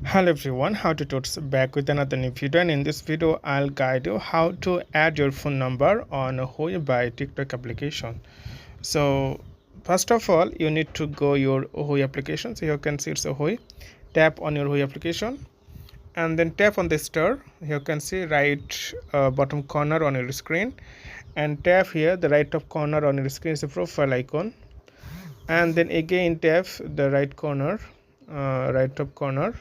Hello everyone, how to tuts back with another new video, and in this video I'll guide you how to add your phone number on Hui by TikTok application. So first of all you need to go your Hui application. So you can see it's a Hui. Tap on your Hui application and then tap on the star. You can see right bottom corner on your screen, and tap here the right top corner on your screen is a profile icon, and then again tap the right corner, right top corner,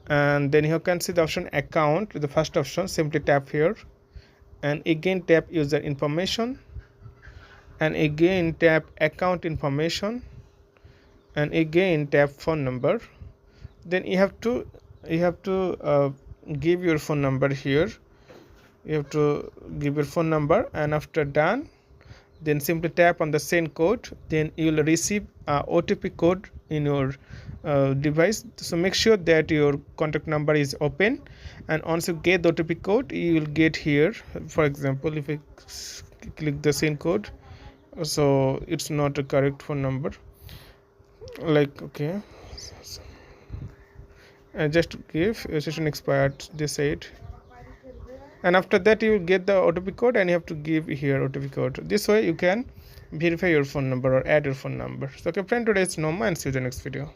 and then you can see the option account, the first option. Simply tap here and again tap user information and again tap account information and again tap phone number. Then you have to give your phone number here. You have to give your phone number, and after done, then simply tap on the send code. Then you will receive a OTP code in your device. So make sure that your contact number is open, and once you get the OTP code you will get here. For example, if I click the send code, so it's not a correct phone number, like okay, and just give session expired, they said, and after that you will get the OTP code and you have to give here OTP code. This way you can verify your phone number or add your phone number. So okay friend, today is Noma, and see you in the next video.